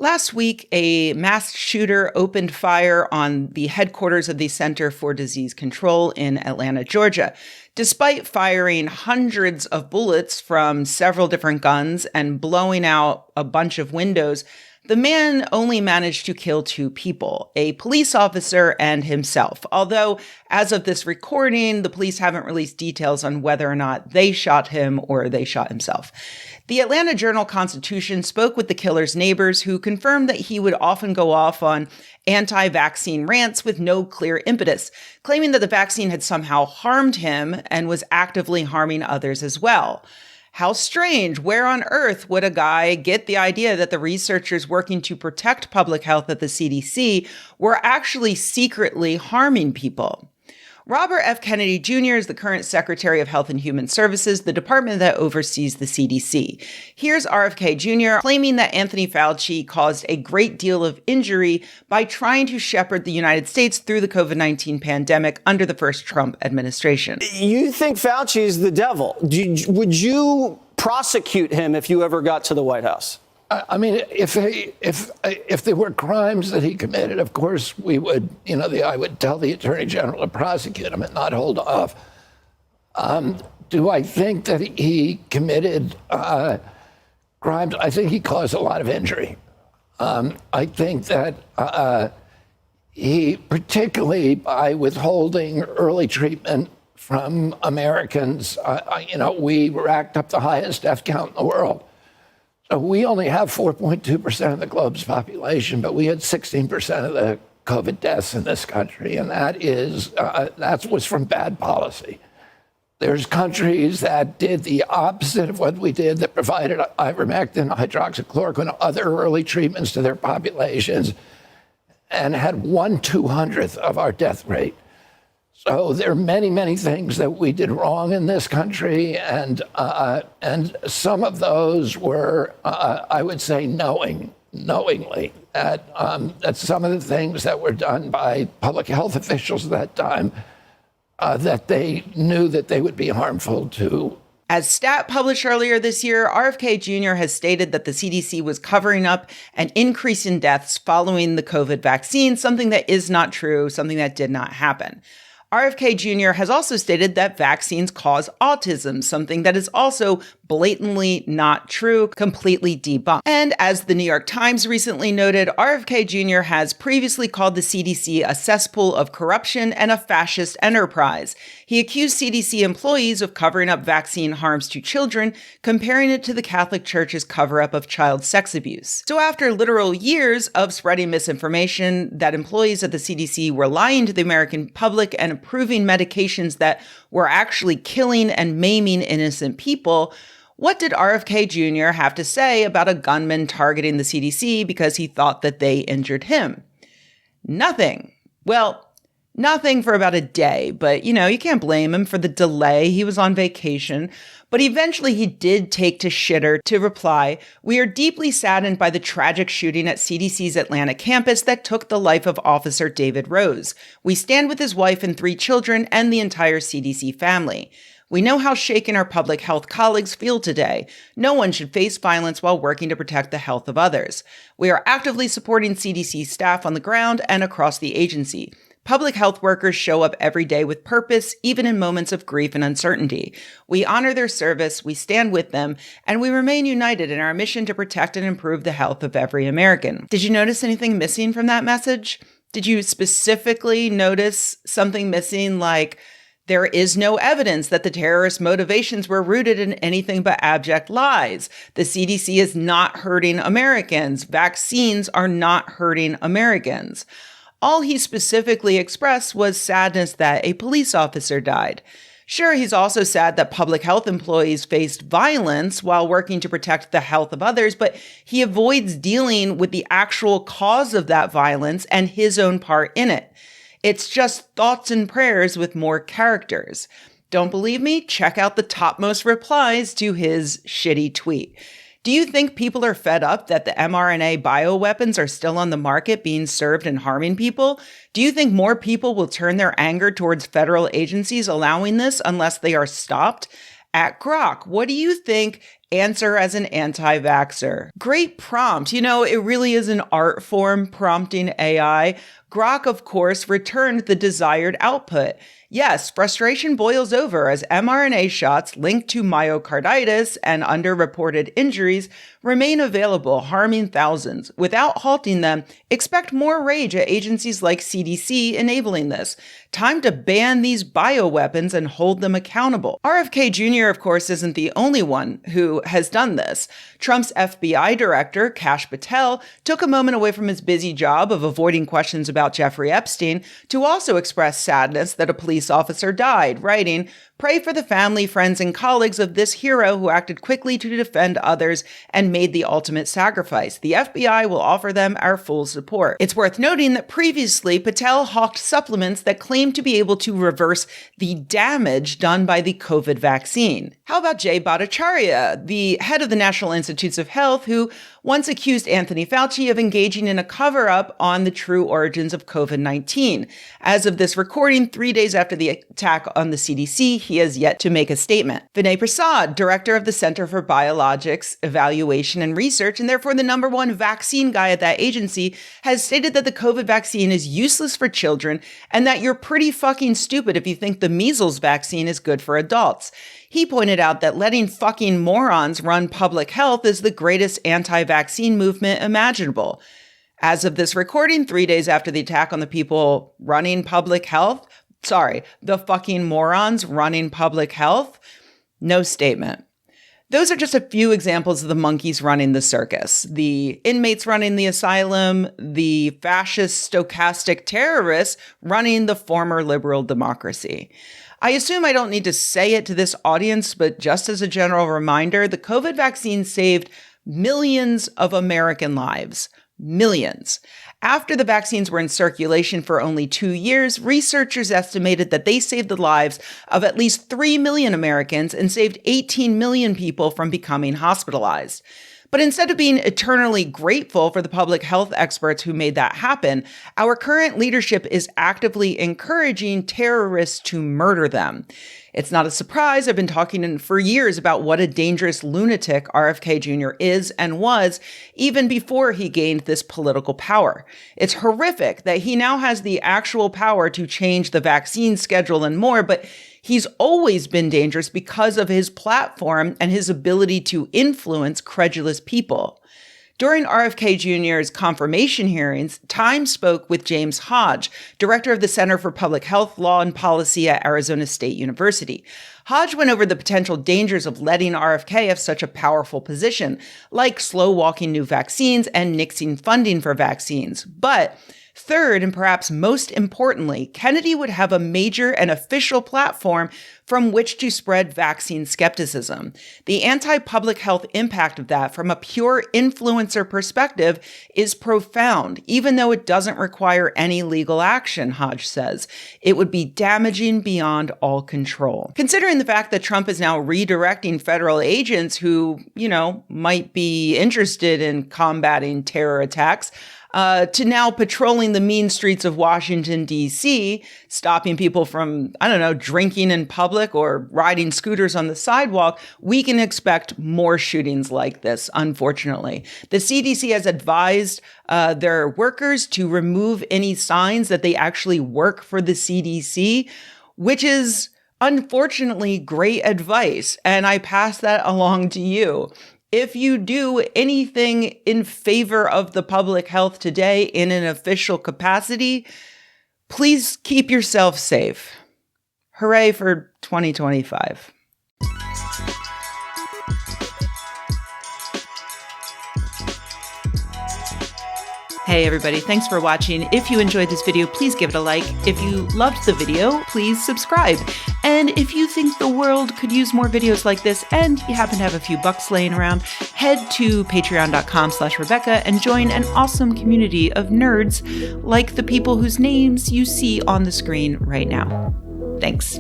Last week, a masked shooter opened fire on the headquarters of the Center for Disease Control in Atlanta, Georgia. Despite firing hundreds of bullets from several different guns and blowing out a bunch of windows, the man only managed to kill 2 people, a police officer and himself. Although, as of this recording, the police haven't released details on whether or not they shot him or they shot himself. The Atlanta Journal-Constitution spoke with the killer's neighbors, who confirmed that he would often go off on anti-vaccine rants with no clear impetus, claiming that the vaccine had somehow harmed him and was actively harming others as well. How strange. Where on earth would a guy get the idea that the researchers working to protect public health at the CDC were actually secretly harming people? Robert F. Kennedy Jr. is the current Secretary of Health and Human Services, the department that oversees the CDC. Here's RFK Jr. claiming that Anthony Fauci caused a great deal of injury by trying to shepherd the United States through the COVID-19 pandemic under the first Trump administration. You think Fauci is the devil? Would you prosecute him if you ever got to the White House? I mean, if there were crimes that he committed, of course we would, I would tell the Attorney General to prosecute him and not hold off. Do I think that he committed crimes? I think he caused a lot of injury. I think that he, particularly by withholding early treatment from Americans, we racked up the highest death count in the world. So we only have 4.2% of the globe's population, but we had 16% of the COVID deaths in this country, and that was from bad policy. There's countries that did the opposite of what we did, that provided ivermectin, hydroxychloroquine, other early treatments to their populations, and had 1/200th of our death rate. So there are many, many things that we did wrong in this country, and some of those were, I would say, knowingly, that some of the things that were done by public health officials at that time, that they knew that they would be harmful to. As Stat published earlier this year, RFK Jr. has stated that the CDC was covering up an increase in deaths following the COVID vaccine, something that is not true, something that did not happen. RFK Jr. has also stated that vaccines cause autism, something that is also blatantly not true, completely debunked. And as the New York Times recently noted, RFK Jr. has previously called the CDC a cesspool of corruption and a fascist enterprise. He accused CDC employees of covering up vaccine harms to children, comparing it to the Catholic Church's cover-up of child sex abuse. So after literal years of spreading misinformation that employees at the CDC were lying to the American public and approving medications that were actually killing and maiming innocent people, what did RFK Jr. have to say about a gunman targeting the CDC because he thought that they injured him? Nothing. Well, nothing for about a day, but you can't blame him for the delay. He was on vacation. But eventually he did take to Shitter to reply, "We are deeply saddened by the tragic shooting at CDC's Atlanta campus that took the life of Officer David Rose. We stand with his wife and 3 children and the entire CDC family. We know how shaken our public health colleagues feel today. No one should face violence while working to protect the health of others. We are actively supporting CDC staff on the ground and across the agency. Public health workers show up every day with purpose, even in moments of grief and uncertainty. We honor their service, we stand with them, and we remain united in our mission to protect and improve the health of every American." Did you notice anything missing from that message? Did you specifically notice something missing, like, there is no evidence that the terrorist motivations were rooted in anything but abject lies. The CDC is not hurting Americans. Vaccines are not hurting Americans. All he specifically expressed was sadness that a police officer died. Sure, he's also sad that public health employees faced violence while working to protect the health of others, but he avoids dealing with the actual cause of that violence and his own part in it. It's just thoughts and prayers with more characters. Don't believe me? Check out the topmost replies to his shitty tweet. Do you think people are fed up that the mRNA bioweapons are still on the market being served and harming people? Do you think more people will turn their anger towards federal agencies allowing this unless they are stopped? At Grok, what do you think Answer as an anti-vaxxer. Great prompt. You know, it really is an art form, prompting AI. Grok, of course, returned the desired output. Yes, frustration boils over as mRNA shots linked to myocarditis and underreported injuries remain available, harming thousands. Without halting them, expect more rage at agencies like CDC enabling this. Time to ban these bioweapons and hold them accountable. RFK Jr., of course, isn't the only one who has done this. Trump's FBI director, Kash Patel, took a moment away from his busy job of avoiding questions about Jeffrey Epstein to also express sadness that a police officer died, writing, "Pray for the family, friends, and colleagues of this hero who acted quickly to defend others and made the ultimate sacrifice. The FBI will offer them our full support." It's worth noting that previously, Patel hawked supplements that claimed to be able to reverse the damage done by the COVID vaccine. How about Jay Bhattacharya, the head of the National Institutes of Health, who once accused Anthony Fauci of engaging in a cover-up on the true origins of COVID-19. As of this recording, 3 days after the attack on the CDC, he has yet to make a statement. Vinay Prasad, director of the Center for Biologics Evaluation and Research, and therefore the #1 vaccine guy at that agency, has stated that the COVID vaccine is useless for children and that you're pretty fucking stupid if you think the measles vaccine is good for adults. He pointed out that letting fucking morons run public health is the greatest anti-vaccine movement imaginable. As of this recording, 3 days after the attack on the people running public health, the fucking morons running public health, no statement. Those are just a few examples of the monkeys running the circus. The inmates running the asylum, the fascist stochastic terrorists running the former liberal democracy. I assume I don't need to say it to this audience, but just as a general reminder, the COVID vaccine saved millions of American lives. Millions. After the vaccines were in circulation for only 2 years, researchers estimated that they saved the lives of at least 3 million Americans and saved 18 million people from becoming hospitalized. But instead of being eternally grateful for the public health experts who made that happen, our current leadership is actively encouraging terrorists to murder them. It's not a surprise. I've been talking for years about what a dangerous lunatic RFK Jr. is and was, even before he gained this political power. It's horrific that he now has the actual power to change the vaccine schedule and more, but he's always been dangerous because of his platform and his ability to influence credulous people. During RFK Jr.'s confirmation hearings, Time spoke with James Hodge, director of the Center for Public Health Law and Policy at Arizona State University. Hodge went over the potential dangers of letting RFK have such a powerful position, like slow-walking new vaccines and nixing funding for vaccines. But third, and perhaps most importantly, Kennedy would have a major and official platform from which to spread vaccine skepticism. The anti-public health impact of that from a pure influencer perspective is profound, even though it doesn't require any legal action, Hodge says. It would be damaging beyond all control. Considering the fact that Trump is now redirecting federal agents who, might be interested in combating terror attacks, to now patrolling the mean streets of Washington, D.C., stopping people from, drinking in public or riding scooters on the sidewalk, we can expect more shootings like this, unfortunately. The CDC has advised their workers to remove any signs that they actually work for the CDC, which is unfortunately great advice, and I pass that along to you. If you do anything in favor of the public health today in an official capacity, please keep yourself safe. Hooray for 2025. Hey everybody, thanks for watching. If you enjoyed this video, please give it a like. If you loved the video, please subscribe. And if you think the world could use more videos like this and you happen to have a few bucks laying around, head to patreon.com/Rebecca and join an awesome community of nerds like the people whose names you see on the screen right now. Thanks.